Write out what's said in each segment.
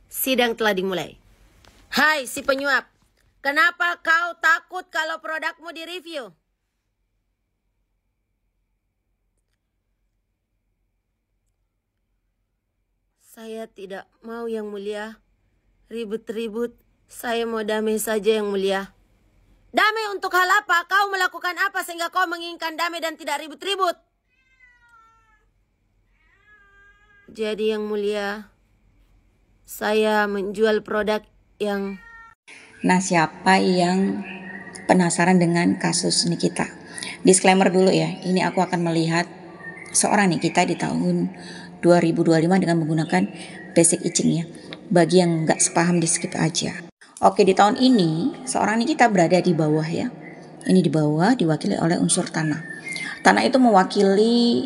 Sidang telah dimulai. Hai si penyuap, kenapa kau takut kalau produkmu direview? Saya tidak mau yang mulia ribut-ribut. Saya mau damai saja yang mulia. Damai untuk hal apa? Kau melakukan apa sehingga kau menginginkan damai dan tidak ribut-ribut? Jadi yang mulia, saya menjual produk yang... Nah, siapa yang penasaran dengan kasus Nikita? Disclaimer dulu ya, ini aku akan melihat seorang Nikita di tahun 2025 dengan menggunakan basic itching ya. Bagi yang nggak sepaham di skip aja. Oke, di tahun ini seorang Nikita berada di bawah ya. Ini di bawah diwakili oleh unsur tanah. Tanah itu mewakili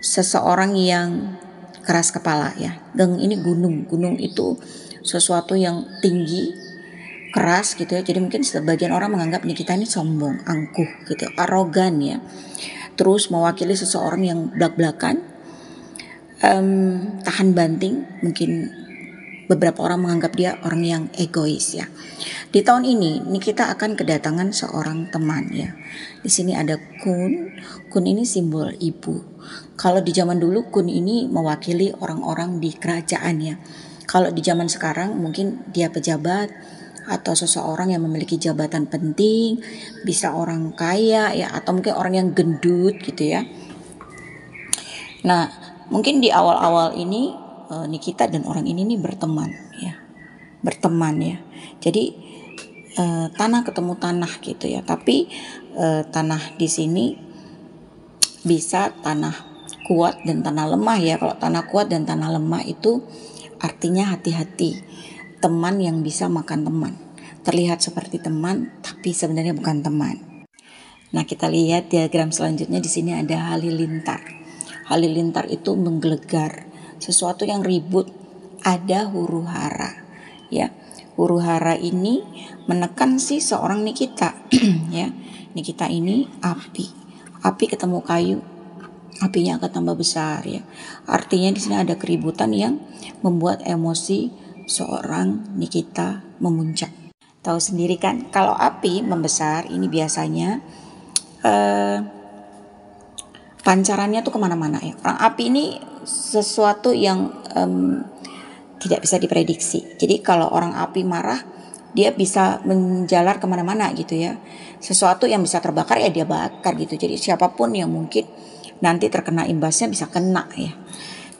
seseorang yang keras kepala ya. Dan ini gunung. Gunung itu sesuatu yang tinggi, keras gitu ya. Jadi mungkin sebagian orang menganggap Nikita ini sombong, angkuh gitu, arogan ya. Terus mewakili seseorang yang blak-blakan, tahan banting. Mungkin beberapa orang menganggap dia orang yang egois ya. Di tahun ini Nikita akan kedatangan seorang teman ya. Di sini ada kun. Kun ini simbol ibu. Kalau di zaman dulu kun ini mewakili orang-orang di kerajaan ya. Kalau di zaman sekarang mungkin dia pejabat atau seseorang yang memiliki jabatan penting, bisa orang kaya ya, atau mungkin orang yang gendut gitu ya. Nah, mungkin di awal-awal ini Nikita dan orang ini nih berteman ya. Jadi tanah ketemu tanah gitu ya. Tapi tanah di sini bisa tanah kuat dan tanah lemah ya. Kalau tanah kuat dan tanah lemah itu artinya hati-hati. Teman yang bisa makan teman. Terlihat seperti teman tapi sebenarnya bukan teman. Nah, kita lihat diagram selanjutnya. Di sini ada halilintar. Halilintar itu menggelegar, sesuatu yang ribut. Ada huru hara ya. Huru hara ini menekan si seorang Nikita ya. Nikita ini api ketemu kayu, apinya akan tambah besar ya. Artinya di sini ada keributan yang membuat emosi seorang Nikita memuncak. Tahu sendiri kan, kalau api membesar ini biasanya pancarannya tuh kemana-mana ya. Orang api ini sesuatu yang tidak bisa diprediksi. Jadi kalau orang api marah, dia bisa menjalar kemana-mana gitu ya. Sesuatu yang bisa terbakar ya dia bakar gitu. Jadi siapapun yang mungkin nanti terkena imbasnya bisa kena ya.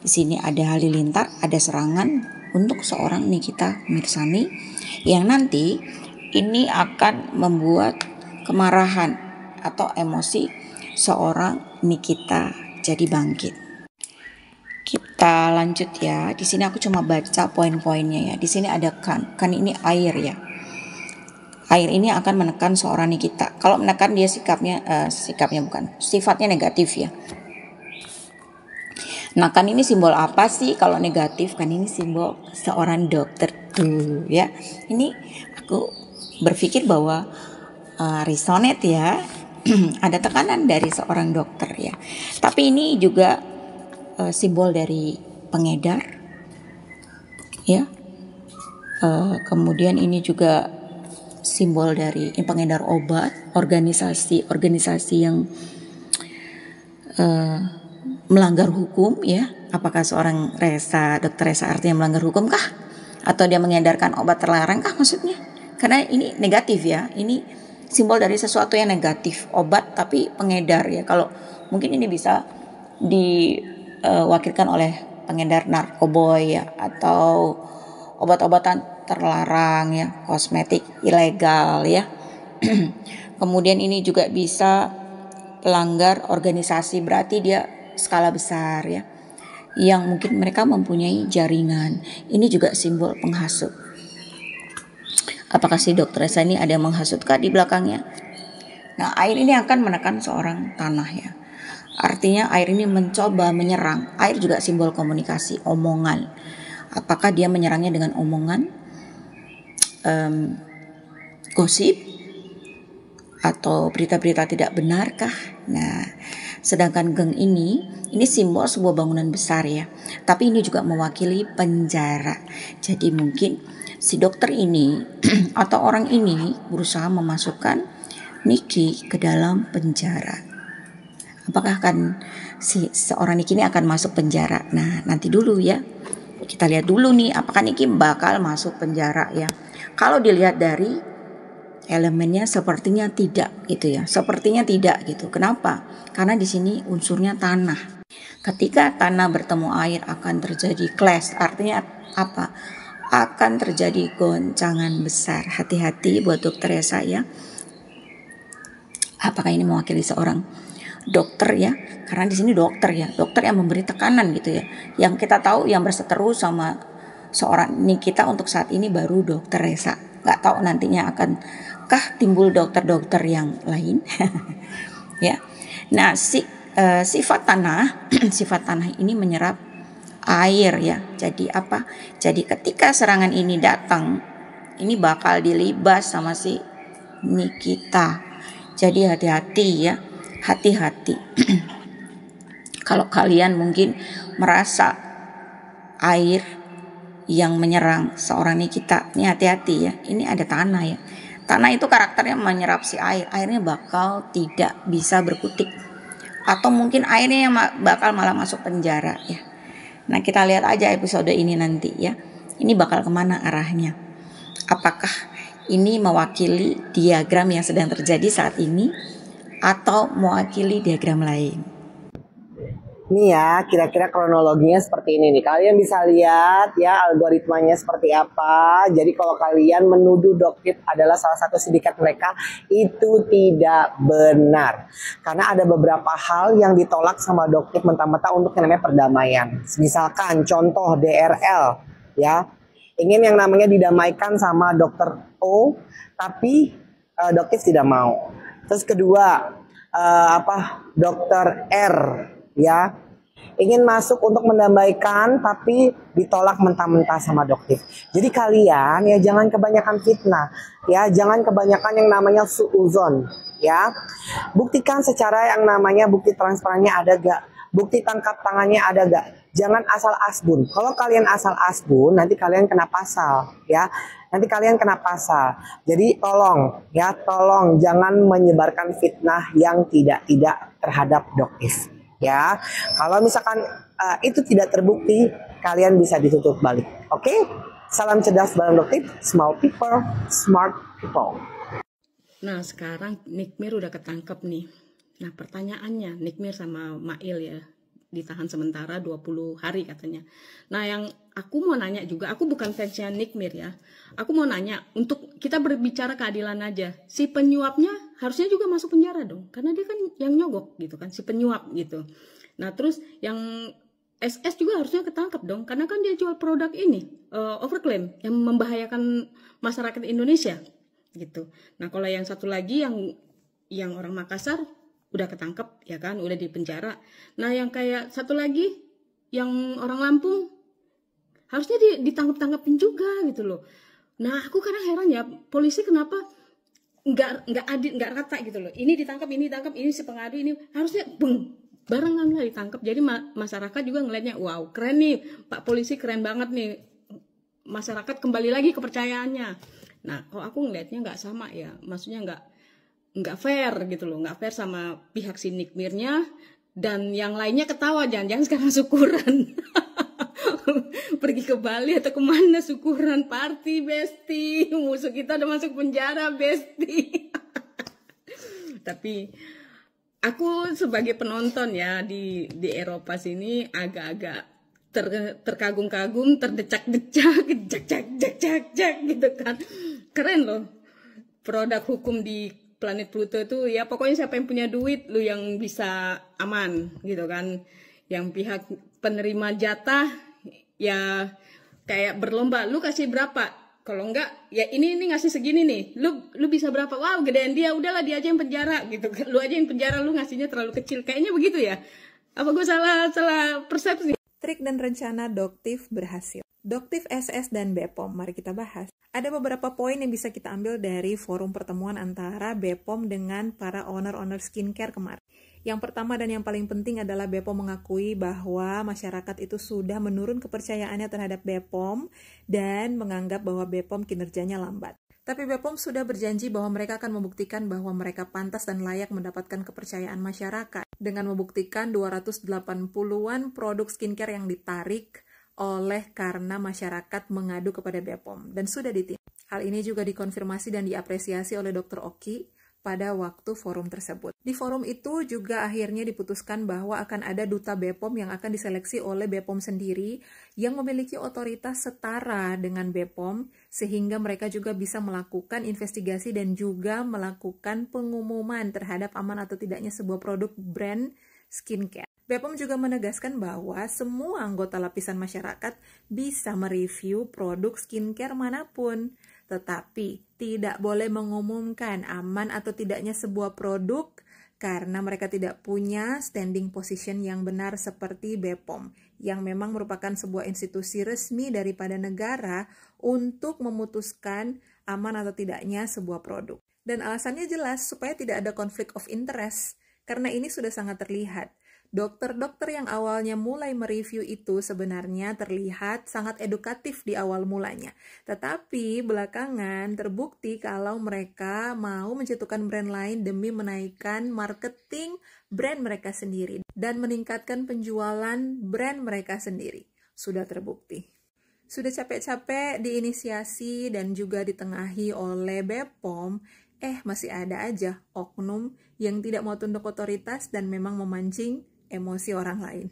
Di sini ada halilintar, ada serangan untuk seorang Nikita Mirzani yang nanti ini akan membuat kemarahan atau emosi seorang Nikita jadi bangkit. Kita lanjut ya. Di sini aku cuma baca poin-poinnya ya. Di sini ada kan. Kan ini air ya. Air ini akan menekan seorang Nikita. Kalau menekan dia sifatnya negatif ya. Nah, kan ini simbol apa sih kalau negatif? Kan ini simbol seorang dokter tuh ya. Ini aku berpikir bahwa resonate ya. Ada tekanan dari seorang dokter ya. Tapi ini juga simbol dari pengedar ya. Kemudian ini juga simbol dari pengedar obat, organisasi yang melanggar hukum ya. Apakah seorang dokter Resa artinya melanggar hukum kah? Atau dia mengedarkan obat terlarang kah maksudnya? Karena ini negatif ya. Ini simbol dari sesuatu yang negatif, obat tapi pengedar ya. Kalau mungkin ini bisa diwakilkan oleh pengedar narkoboy ya, atau obat-obatan terlarang ya, kosmetik ilegal ya. Kemudian ini juga bisa pelanggar organisasi, berarti dia skala besar ya, yang mungkin mereka mempunyai jaringan. Ini juga simbol penghasut. Apakah si dokter Resa ini ada yang menghasutkah di belakangnya? Nah, air ini akan menekan seorang tanah ya. Artinya air ini mencoba menyerang. Air juga simbol komunikasi, omongan. Apakah dia menyerangnya dengan omongan, gosip, atau berita-berita tidak benarkah? Nah, Sedangkan geng ini simbol sebuah bangunan besar ya. Tapi ini juga mewakili penjara. Jadi mungkin si dokter ini atau orang ini berusaha memasukkan Niki ke dalam penjara. Apakah seorang Niki ini akan masuk penjara? Nah, nanti dulu ya. Kita lihat dulu nih, apakah Niki bakal masuk penjara ya. Kalau dilihat dari elemennya sepertinya tidak gitu ya. Sepertinya tidak gitu. Kenapa? Karena di sini unsurnya tanah. Ketika tanah bertemu air akan terjadi clash. Artinya apa? Akan terjadi goncangan besar. Hati-hati buat dokter ya saya. Apakah ini mewakili seorang dokter ya? Karena di sini dokter ya, dokter yang memberi tekanan gitu ya. Yang kita tahu yang berseteru sama seorang ini kita untuk saat ini baru dokter Resa. Gak tahu nantinya akankah timbul dokter-dokter yang lain ya. Nah sifat tanah ini menyerap air ya. Jadi apa? Jadi ketika serangan ini datang, ini bakal dilibas sama si Nikita. Jadi hati-hati ya, hati-hati. Kalau kalian mungkin merasa air yang menyerang seorang Nikita, ini hati-hati ya. Ini ada tanah ya. Tanah itu karakternya menyerap si air. Airnya bakal tidak bisa berkutik. Atau mungkin airnya yang bakal malah masuk penjara ya. Nah kita lihat aja episode ini nanti ya. Ini bakal kemana arahnya. Apakah ini mewakili diagram yang sedang terjadi saat ini atau mewakili diagram lain? Nih ya, kira-kira kronologinya seperti ini nih. Kalian bisa lihat ya algoritmanya seperti apa. Jadi kalau kalian menuduh Doktip adalah salah satu sindikat mereka, itu tidak benar. Karena ada beberapa hal yang ditolak sama Doktip mentah-mentah untuk yang namanya perdamaian. Misalkan contoh DRL ya. Ingin yang namanya didamaikan sama Dokter O, tapi Doktip tidak mau. Terus kedua, Dokter R ya, ingin masuk untuk mendamaikan tapi ditolak mentah-mentah sama Doktip. Jadi kalian ya jangan kebanyakan fitnah ya, jangan kebanyakan yang namanya suuzon ya. Buktikan secara yang namanya bukti transparannya ada gak, bukti tangkap tangannya ada gak. Jangan asal asbun. Kalau kalian asal asbun nanti kalian kena pasal ya. Nanti kalian kena pasal. Jadi tolong ya, tolong jangan menyebarkan fitnah yang tidak terhadap Doktip. Ya, kalau misalkan itu tidak terbukti, kalian bisa ditutup balik. Oke? Salam cerdas bareng Doktip, small people, smart people. Nah, sekarang Nikmir udah ketangkep nih. Nah, pertanyaannya, Nikmir sama Mail ya, ditahan sementara 20 hari katanya. Nah, yang aku mau nanya juga, aku bukan fansnya Nikmir ya. Aku mau nanya, untuk kita berbicara keadilan aja, si penyuapnya harusnya juga masuk penjara dong, karena dia kan yang nyogok gitu kan, si penyuap gitu. Nah terus yang SS juga harusnya ketangkep dong, karena kan dia jual produk ini overclaim yang membahayakan masyarakat Indonesia gitu. Nah kalau yang satu lagi yang orang Makassar udah ketangkep ya kan, udah di penjara. Nah yang kayak satu lagi yang orang Lampung harusnya ditangkap-tangkapin juga gitu loh. Nah aku kadang heran ya, polisi kenapa nggak adil, nggak rata gitu loh. Ini ditangkap, ini si pengadu, ini harusnya barengan lah ditangkap. Jadi masyarakat juga ngelihatnya, wow keren nih Pak Polisi, keren banget nih. Masyarakat kembali lagi kepercayaannya. Nah kalau aku ngelihatnya nggak sama ya, maksudnya nggak fair gitu loh, nggak fair sama pihak si Nikmirnya, dan yang lainnya ketawa, jangan-jangan sekarang syukuran. Pergi ke Bali atau kemana syukuran, party besti, musuh kita udah masuk penjara besti. Tapi aku sebagai penonton ya di Eropa sini agak-agak terkagum-kagum, terdecak-decak, jak gitu kan. Keren loh produk hukum di planet Pluto itu ya, pokoknya siapa yang punya duit lu yang bisa aman gitu kan. Yang pihak penerima jatah ya kayak berlomba, lu kasih berapa, kalau enggak ya ini ngasih segini nih, lu bisa berapa, wow gedean dia, udahlah dia aja yang penjara gitu, lu aja yang penjara, lu ngasihnya terlalu kecil, kayaknya begitu ya. Apa gue salah persepsi? Trik dan rencana Doktif berhasil. Doktif SS dan BPOM, mari kita bahas. Ada beberapa poin yang bisa kita ambil dari forum pertemuan antara BPOM dengan para owner-owner skincare kemarin. Yang pertama dan yang paling penting adalah BPOM mengakui bahwa masyarakat itu sudah menurun kepercayaannya terhadap BPOM dan menganggap bahwa BPOM kinerjanya lambat. Tapi BPOM sudah berjanji bahwa mereka akan membuktikan bahwa mereka pantas dan layak mendapatkan kepercayaan masyarakat dengan membuktikan 280-an produk skincare yang ditarik oleh karena masyarakat mengadu kepada BPOM dan sudah ditindak. Hal ini juga dikonfirmasi dan diapresiasi oleh Dr. Oki pada waktu forum tersebut. Di forum itu juga akhirnya diputuskan bahwa akan ada duta BPOM yang akan diseleksi oleh BPOM sendiri yang memiliki otoritas setara dengan BPOM sehingga mereka juga bisa melakukan investigasi dan juga melakukan pengumuman terhadap aman atau tidaknya sebuah produk brand skincare. BPOM juga menegaskan bahwa semua anggota lapisan masyarakat bisa mereview produk skincare manapun, tetapi tidak boleh mengumumkan aman atau tidaknya sebuah produk karena mereka tidak punya standing position yang benar seperti BPOM, yang memang merupakan sebuah institusi resmi daripada negara untuk memutuskan aman atau tidaknya sebuah produk. Dan alasannya jelas supaya tidak ada konflik of interest, karena ini sudah sangat terlihat. Dokter-dokter yang awalnya mulai mereview itu sebenarnya terlihat sangat edukatif di awal mulanya. Tetapi belakangan terbukti kalau mereka mau mencetuskan brand lain demi menaikkan marketing brand mereka sendiri dan meningkatkan penjualan brand mereka sendiri. Sudah terbukti. Sudah capek-capek diinisiasi dan juga ditengahi oleh BPOM, masih ada aja oknum yang tidak mau tunduk otoritas dan memang memancing emosi orang lain.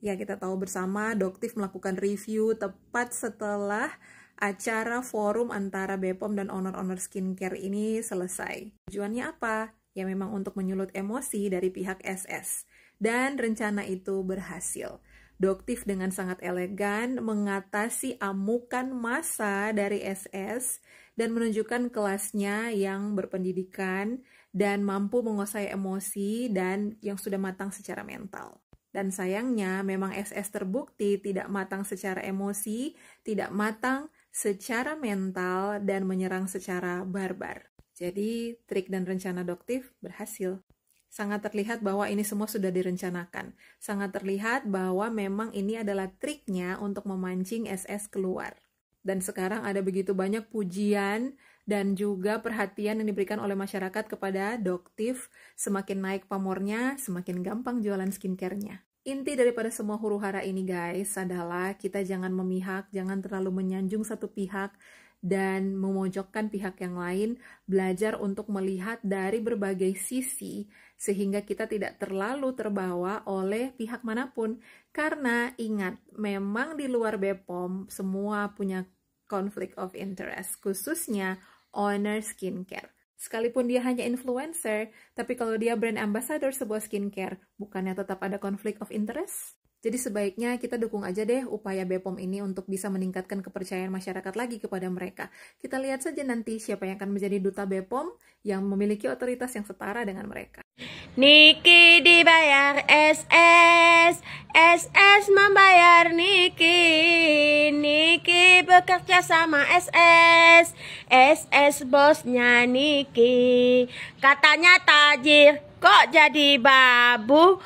Ya, kita tahu bersama Doktif melakukan review tepat setelah acara forum antara BPOM dan owner-owner skincare ini selesai. Tujuannya apa? Ya memang untuk menyulut emosi dari pihak SS. Dan rencana itu berhasil. Doktif dengan sangat elegan mengatasi amukan massa dari SS dan menunjukkan kelasnya yang berpendidikan dan mampu menguasai emosi dan yang sudah matang secara mental. Dan sayangnya memang SS terbukti tidak matang secara emosi, tidak matang secara mental, dan menyerang secara barbar. Jadi trik dan rencana Doktif berhasil. Sangat terlihat bahwa ini semua sudah direncanakan. Sangat terlihat bahwa memang ini adalah triknya untuk memancing SS keluar. Dan sekarang ada begitu banyak pujian dan juga perhatian yang diberikan oleh masyarakat kepada Doktif. Semakin naik pamornya, semakin gampang jualan skincare-nya. Inti daripada semua huru-hara ini guys adalah kita jangan memihak, jangan terlalu menyanjung satu pihak dan memojokkan pihak yang lain, belajar untuk melihat dari berbagai sisi sehingga kita tidak terlalu terbawa oleh pihak manapun. Karena ingat, memang di luar BPOM semua punya conflict of interest, khususnya owner skincare. Sekalipun dia hanya influencer, tapi kalau dia brand ambassador sebuah skincare, bukannya tetap ada conflict of interest? Jadi sebaiknya kita dukung aja deh upaya BPOM ini untuk bisa meningkatkan kepercayaan masyarakat lagi kepada mereka. Kita lihat saja nanti siapa yang akan menjadi duta BPOM yang memiliki otoritas yang setara dengan mereka. Niki dibayar SS, SS membayar Niki, Niki bekerja sama SS, SS bosnya Niki. Katanya tajir, kok jadi babu?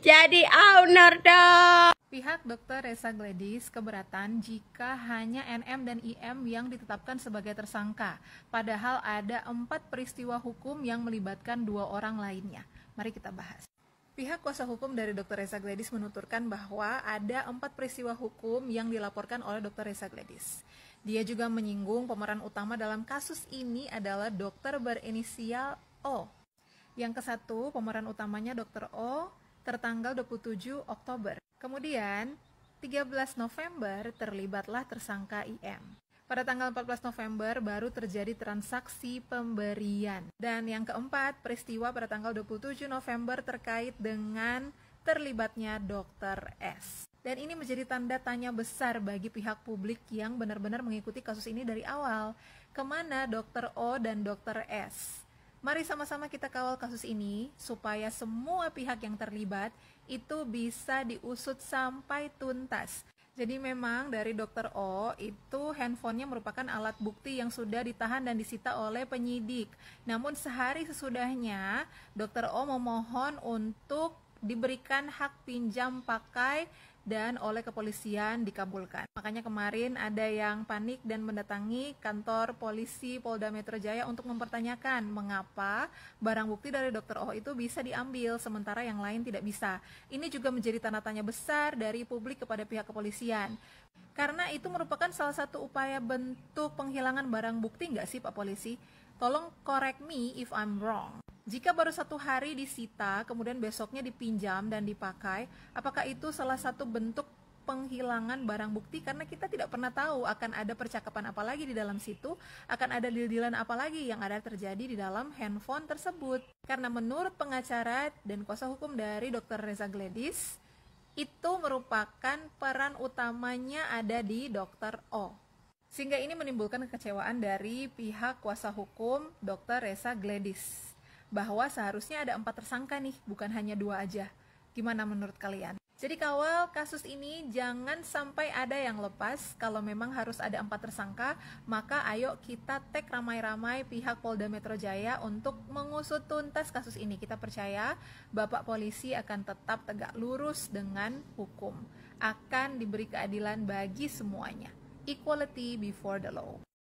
Jadi owner dong. Pihak Dr. Reza Gladys keberatan jika hanya NM dan IM yang ditetapkan sebagai tersangka, padahal ada 4 peristiwa hukum yang melibatkan 2 orang lainnya. Mari kita bahas. Pihak kuasa hukum dari Dr. Reza Gladys menuturkan bahwa ada 4 peristiwa hukum yang dilaporkan oleh Dr. Reza Gladys. Dia juga menyinggung pemeran utama dalam kasus ini adalah dokter berinisial O. Yang ke-1, pemeran utamanya Dr. O, tertanggal 27 Oktober. Kemudian, 13 November terlibatlah tersangka IM. Pada tanggal 14 November baru terjadi transaksi pemberian. Dan yang keempat, peristiwa pada tanggal 27 November terkait dengan terlibatnya Dr. S. Dan ini menjadi tanda tanya besar bagi pihak publik yang benar-benar mengikuti kasus ini dari awal. Kemana Dr. O dan Dr. S? Mari sama-sama kita kawal kasus ini supaya semua pihak yang terlibat itu bisa diusut sampai tuntas. Jadi memang dari Dr. O itu handphonenya merupakan alat bukti yang sudah ditahan dan disita oleh penyidik. Namun sehari sesudahnya Dr. O memohon untuk diberikan hak pinjam pakai dan oleh kepolisian dikabulkan. Makanya kemarin ada yang panik dan mendatangi kantor polisi Polda Metro Jaya untuk mempertanyakan mengapa barang bukti dari Dr. O itu bisa diambil sementara yang lain tidak bisa. Ini juga menjadi tanda tanya besar dari publik kepada pihak kepolisian. Karena itu merupakan salah satu upaya bentuk penghilangan barang bukti nggak sih Pak Polisi? Tolong correct me if I'm wrong. Jika baru 1 hari disita, kemudian besoknya dipinjam dan dipakai, apakah itu salah satu bentuk penghilangan barang bukti? Karena kita tidak pernah tahu akan ada percakapan apa lagi di dalam situ, akan ada deal-dealan apa lagi yang ada terjadi di dalam handphone tersebut. Karena menurut pengacara dan kuasa hukum dari Dr. Reza Gladys, itu merupakan peran utamanya ada di Dr. O. Sehingga ini menimbulkan kekecewaan dari pihak kuasa hukum Dr. Reza Gladys, bahwa seharusnya ada 4 tersangka nih, bukan hanya 2 aja. Gimana menurut kalian? Jadi kawal kasus ini jangan sampai ada yang lepas. Kalau memang harus ada 4 tersangka, maka ayo kita tag ramai-ramai pihak Polda Metro Jaya untuk mengusut tuntas kasus ini. Kita percaya Bapak Polisi akan tetap tegak lurus dengan hukum. Akan diberi keadilan bagi semuanya. Equality before the law.